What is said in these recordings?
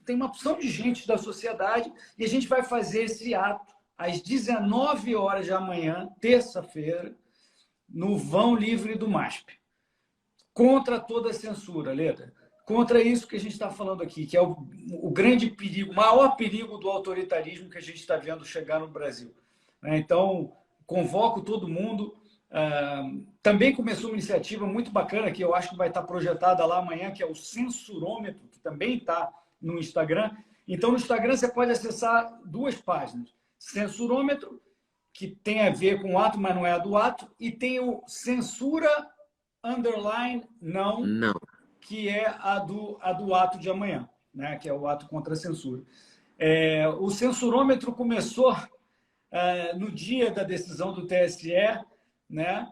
tem uma opção de gente da sociedade e a gente vai fazer esse ato às 19 horas de amanhã, terça-feira, no vão livre do MASP. Contra toda a censura, Leda. Contra isso que a gente está falando aqui, que é o grande perigo, o maior perigo do autoritarismo que a gente está vendo chegar no Brasil. Então, convoco todo mundo. Também começou uma iniciativa muito bacana, que eu acho que vai estar projetada lá amanhã, que é o Censurômetro, que também está no Instagram. Então, no Instagram você pode acessar duas páginas. Censurômetro, que tem a ver com o ato, mas não é a do ato, e tem o Censura _não, que é a do ato de amanhã, né? Que é o ato contra a censura. O censurômetro começou no dia da decisão do TSE, né?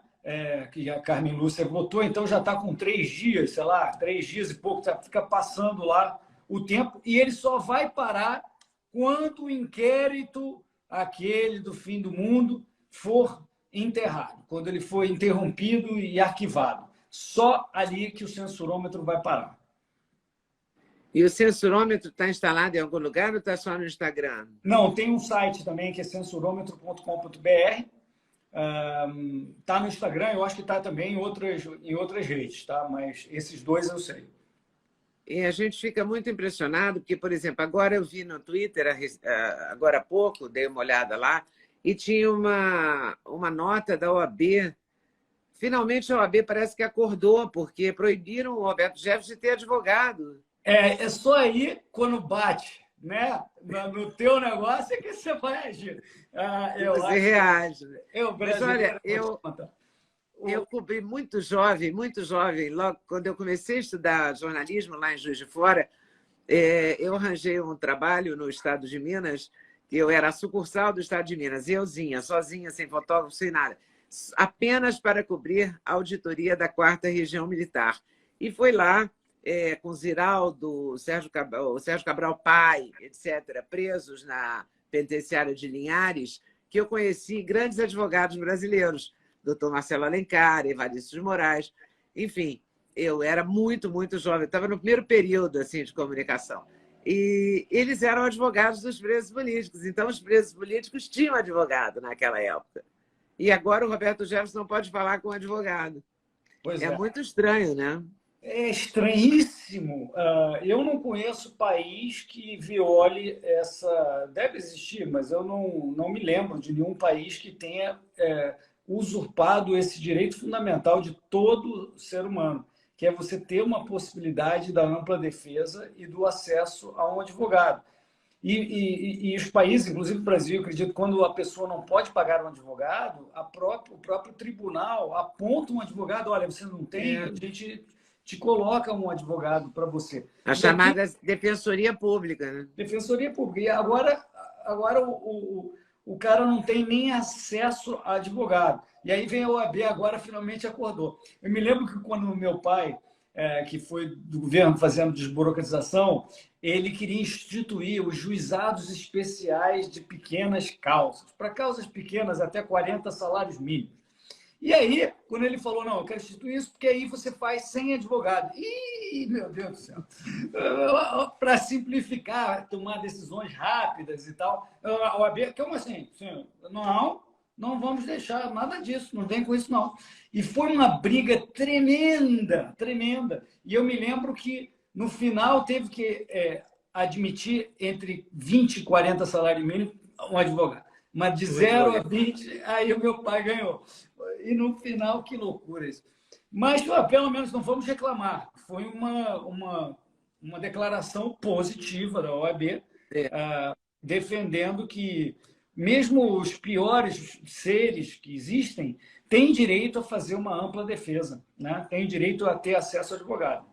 Que a Carmen Lúcia votou, então já está com 3 dias, sei lá, 3 dias e pouco, fica passando lá o tempo, e ele só vai parar quando o inquérito, aquele do fim do mundo, for enterrado, quando ele for interrompido e arquivado. Só ali que o censurômetro vai parar. E o censurômetro está instalado em algum lugar ou está só no Instagram? Não, tem um site também que é censurômetro.com.br. Está no Instagram, eu acho que está também em outras redes, tá? Mas esses dois eu sei. E a gente fica muito impressionado, porque, por exemplo, agora eu vi no Twitter, agora há pouco, dei uma olhada lá, e tinha uma nota da OAB. Finalmente a OAB parece que acordou, porque proibiram o Roberto Jefferson de ter advogado. É só aí, quando bate, né? No teu negócio é que você vai agir. Você reage. Mas olha, eu cobri muito jovem, logo quando eu comecei a estudar jornalismo lá em Juiz de Fora, eu arranjei um trabalho no estado de Minas, que eu era a sucursal do estado de Minas, euzinha, sozinha, sem fotógrafo, sem nada, apenas para cobrir a auditoria da 4ª Região Militar. E foi lá, com Ziraldo, o Sérgio Cabral Pai, etc., presos na penitenciária de Linhares, que eu conheci grandes advogados brasileiros, doutor Marcelo Alencar, Evaristo de Moraes, enfim, eu era muito, muito jovem, estava no primeiro período assim, de comunicação. E eles eram advogados dos presos políticos, então os presos políticos tinham advogado naquela época. E agora o Roberto Jefferson não pode falar com o advogado. É muito estranho, né? É estranhíssimo. Eu não conheço país que viole essa... Deve existir, mas eu não me lembro de nenhum país que tenha usurpado esse direito fundamental de todo ser humano, que é você ter uma possibilidade da ampla defesa e do acesso a um advogado. E os países, inclusive o Brasil, eu acredito, quando a pessoa não pode pagar um advogado, o próprio tribunal aponta um advogado, olha, você não tem, a gente te coloca um advogado para você. A chamada defensoria pública, né? Defensoria pública. E agora o cara não tem nem acesso a advogado. E aí vem a OAB, agora finalmente acordou. Eu me lembro que quando o meu pai, que foi do governo fazendo desburocratização, ele queria instituir os juizados especiais de pequenas causas, para causas pequenas até 40 salários mínimos. E aí, quando ele falou, não, eu quero instituir isso, porque aí você faz sem advogado. Ih, meu Deus do céu! Para simplificar, tomar decisões rápidas e tal. A OAB, como assim? Não vamos deixar nada disso, não vem com isso, não. E foi uma briga tremenda, tremenda. E eu me lembro que, no final, teve que admitir entre 20 e 40 salários mínimos um advogado. Mas de 0 a 20, aí o meu pai ganhou. E no final, que loucura isso. Mas, pelo menos, não vamos reclamar. Foi uma declaração positiva da OAB, defendendo que mesmo os piores seres que existem têm direito a fazer uma ampla defesa, né? Têm direito a ter acesso ao advogado.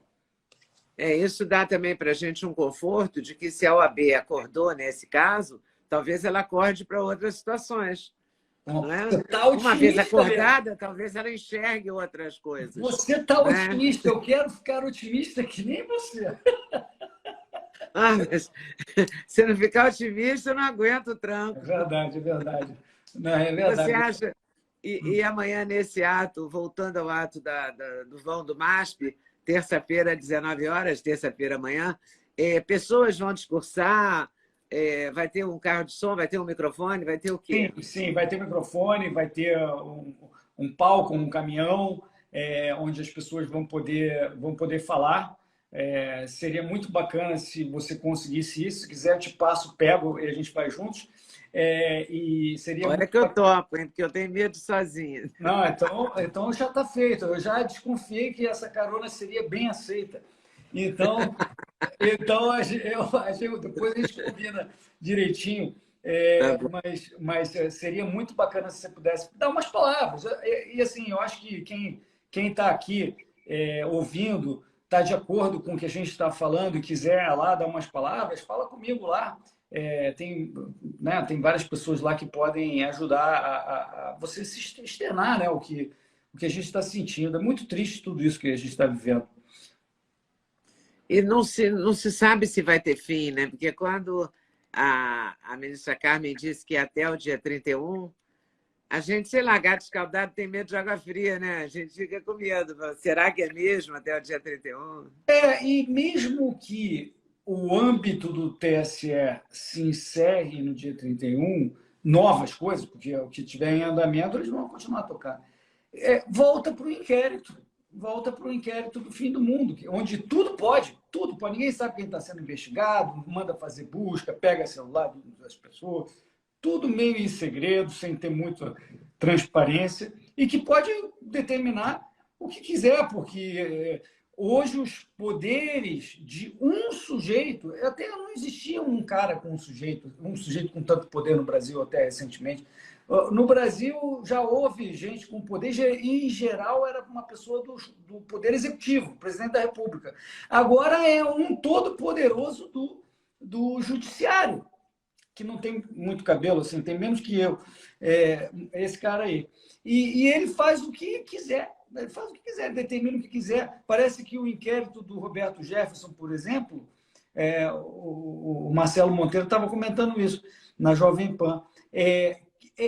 Isso dá também para a gente um conforto de que, se a OAB acordou nesse caso, talvez ela acorde para outras situações. Não é? Tá uma vez acordada, talvez ela enxergue outras coisas. Você está otimista, eu quero ficar otimista que nem você. Mas se não ficar otimista, eu não aguento o tranco. É verdade, é verdade. Não, é verdade. Você acha... E amanhã, nesse ato, voltando ao ato do vão do MASP, terça-feira, às 19 horas, terça-feira amanhã, pessoas vão discursar, vai ter um carro de som, vai ter um microfone, vai ter o quê? Sim, sim, vai ter microfone, vai ter um palco, um caminhão, onde as pessoas vão poder falar. Seria muito bacana se você conseguisse isso. Se quiser, eu te passo, pego e a gente vai juntos. E seria Olha muito que eu bacana. topo, hein, porque eu tenho medo sozinha. Não, então já está feito. Eu já desconfiei que essa carona seria bem aceita. Então, depois a gente combina direitinho, Tá bom. mas seria muito bacana se você pudesse dar umas palavras. E assim, eu acho que quem está aqui ouvindo, está de acordo com o que a gente está falando e quiser lá dar umas palavras, fala comigo lá. Tem várias pessoas lá que podem ajudar a você se externar, né, o que a gente está sentindo. É muito triste tudo isso que a gente está vivendo. E não se sabe se vai ter fim, né? Porque quando a ministra Carmen disse que até o dia 31, a gente, sei lá, gato escaldado tem medo de água fria, né? A gente fica com medo. Será que é mesmo até o dia 31? E mesmo que o âmbito do TSE se encerre no dia 31, novas coisas, porque o que tiver em andamento eles vão continuar a tocar. Volta para o inquérito. Volta para o inquérito do fim do mundo, onde tudo pode. Ninguém sabe quem está sendo investigado, manda fazer busca, pega celular das pessoas, tudo meio em segredo, sem ter muita transparência, e que pode determinar o que quiser, porque hoje os poderes de um sujeito, até não existia um cara com um sujeito com tanto poder no Brasil até recentemente. No Brasil já houve gente com poder, e em geral era uma pessoa do Poder Executivo, presidente da República. Agora é um todo-poderoso do Judiciário, que não tem muito cabelo, assim, tem menos que eu, esse cara aí. E ele faz o que quiser. Ele faz o que quiser, determina o que quiser. Parece que o inquérito do Roberto Jefferson, por exemplo, o Marcelo Monteiro estava comentando isso na Jovem Pan,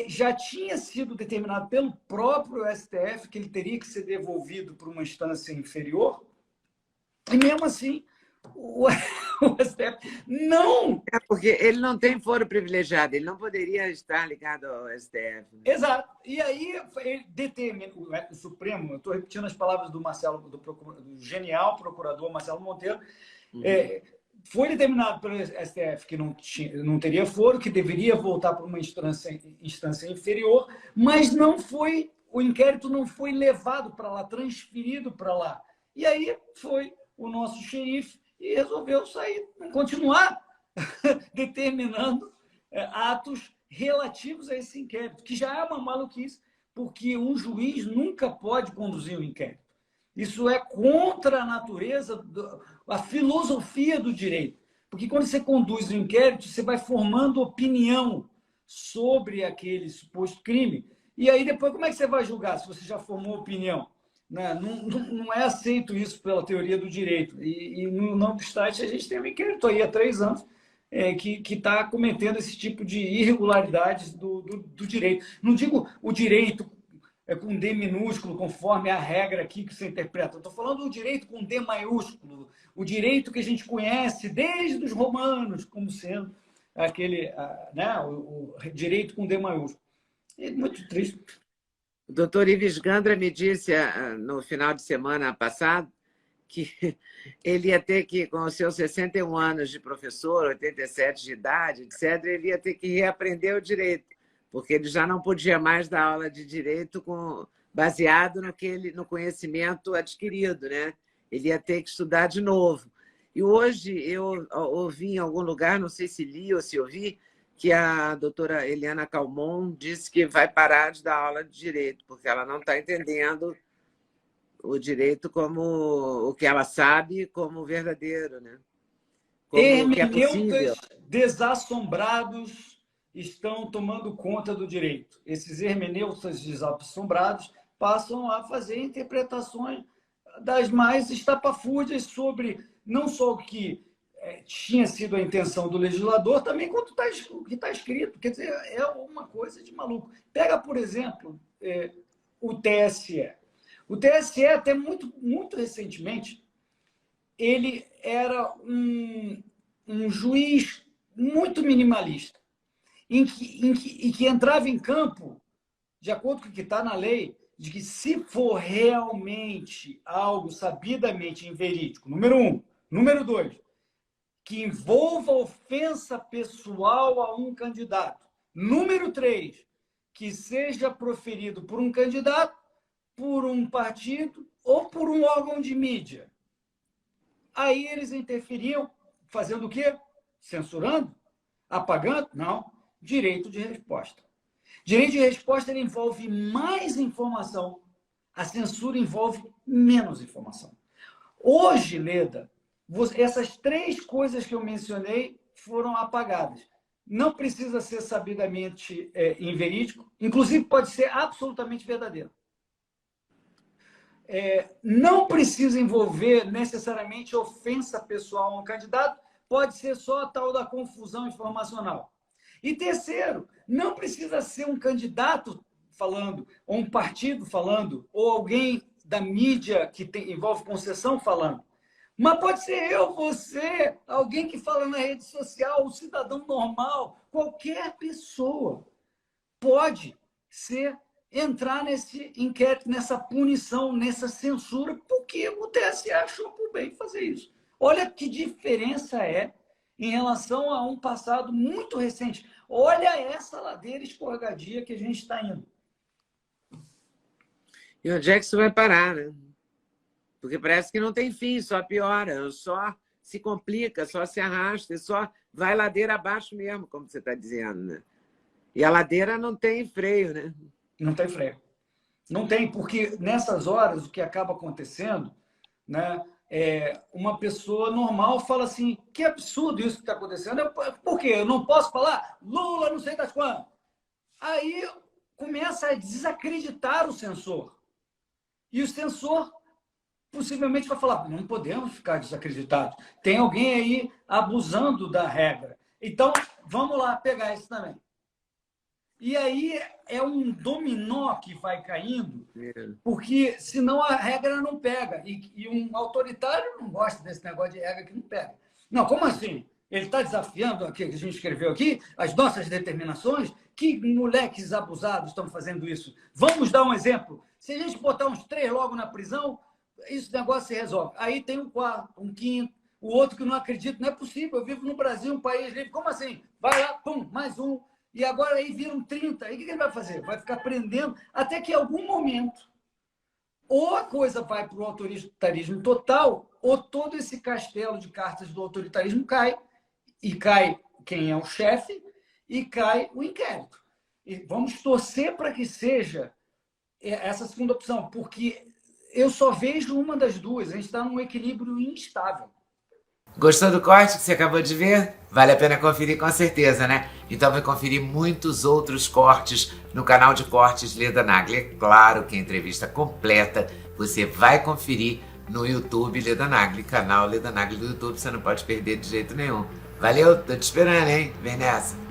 já tinha sido determinado pelo próprio STF que ele teria que ser devolvido para uma instância inferior, e mesmo assim o STF não... Porque ele não tem foro privilegiado, ele não poderia estar ligado ao STF. Exato. E aí ele determina, o Supremo, eu estou repetindo as palavras do Marcelo, do genial procurador Marcelo Monteiro, foi determinado pelo STF que não teria foro, que deveria voltar para uma instância inferior, mas o inquérito não foi levado para lá, transferido para lá. E aí foi o nosso xerife e resolveu continuar determinando atos relativos a esse inquérito, que já é uma maluquice, porque um juiz nunca pode conduzir um inquérito. Isso é contra a natureza, a filosofia do direito. Porque quando você conduz um inquérito, você vai formando opinião sobre aquele suposto crime. E aí depois, como é que você vai julgar se você já formou opinião? Não é aceito isso pela teoria do direito. E não obstante, a gente tem um inquérito aí há 3 anos que está cometendo esse tipo de irregularidades do direito. Não digo o direito com D minúsculo, conforme a regra aqui que você interpreta. Estou falando do direito com D maiúsculo, o direito que a gente conhece desde os romanos como sendo aquele, o direito com D maiúsculo. É muito triste. O doutor Ives Gandra me disse no final de semana passado que ele ia ter que, com os seus 61 anos de professor, 87 de idade, etc., ele ia ter que reaprender o direito, porque ele já não podia mais dar aula de direito baseado no conhecimento adquirido, né? Ele ia ter que estudar de novo. E hoje eu ouvi em algum lugar, não sei se li ou se ouvi, que a doutora Eliana Calmon disse que vai parar de dar aula de direito, porque ela não está entendendo o direito como o que ela sabe como verdadeiro, né? Como o que é possível. Desassombrados estão tomando conta do direito. Esses hermeneutas desassombrados passam a fazer interpretações das mais estapafúrdias sobre não só o que tinha sido a intenção do legislador, também quanto o que está escrito. Quer dizer, é uma coisa de maluco. Pega, por exemplo, o TSE. O TSE, até muito, muito recentemente, ele era um juiz muito minimalista, em que entrava em campo, de acordo com o que está na lei, de que se for realmente algo sabidamente inverídico, número 1. Número 2, que envolva ofensa pessoal a um candidato. Número 3, que seja proferido por um candidato, por um partido ou por um órgão de mídia. Aí eles interferiam, fazendo o quê? Censurando? Apagando? Não. Direito de resposta. Direito de resposta ele envolve mais informação. A censura envolve menos informação. Hoje, Leda, essas 3 coisas que eu mencionei foram apagadas. Não precisa ser sabidamente inverídico, inclusive pode ser absolutamente verdadeiro. Não precisa envolver necessariamente ofensa pessoal a um candidato, pode ser só a tal da confusão informacional. E terceiro, não precisa ser um candidato falando, ou um partido falando, ou alguém da mídia que envolve concessão falando. Mas pode ser eu, você, alguém que fala na rede social, um cidadão normal, qualquer pessoa pode entrar nesse inquérito, nessa punição, nessa censura, porque o TSE achou por bem fazer isso. Olha que diferença é em relação a um passado muito recente. Olha essa ladeira escorregadia que a gente está indo. E onde é que isso vai parar, né? Porque parece que não tem fim, só piora, só se complica, só se arrasta, só vai ladeira abaixo mesmo, como você está dizendo, né? E a ladeira não tem freio, né? Não tem freio. Não tem, porque nessas horas o que acaba acontecendo, né, uma pessoa normal fala assim, que absurdo isso que está acontecendo. Por quê? Eu não posso falar? Lula não sei das quantas. Aí começa a desacreditar o censor. E o censor possivelmente vai falar, não podemos ficar desacreditados. Tem alguém aí abusando da regra. Então, vamos lá pegar isso também. E aí é um dominó que vai caindo, porque senão a regra não pega. E um autoritário não gosta desse negócio de regra que não pega. Não, como assim? Ele está desafiando aqui, que a gente escreveu aqui, as nossas determinações? Que moleques abusados estão fazendo isso? Vamos dar um exemplo. Se a gente botar uns 3 logo na prisão, esse negócio se resolve. Aí tem um 4º, um 5º, o outro que não acredita. Não é possível, eu vivo no Brasil, um país livre. Como assim? Vai lá, pum, mais um. E agora aí viram 30. E o que ele vai fazer? Vai ficar prendendo até que em algum momento ou a coisa vai para o autoritarismo total, ou todo esse castelo de cartas do autoritarismo cai, e cai quem é o chefe, e cai o inquérito. E vamos torcer para que seja essa segunda opção, porque eu só vejo uma das duas. A gente está num equilíbrio instável. Gostou do corte que você acabou de ver? Vale a pena conferir com certeza, né? Então vai conferir muitos outros cortes no canal de cortes Leda Nagli. É claro que a entrevista completa você vai conferir no YouTube Leda Nagli, canal Leda Nagli do YouTube, você não pode perder de jeito nenhum. Valeu, tô te esperando, hein? Vem nessa!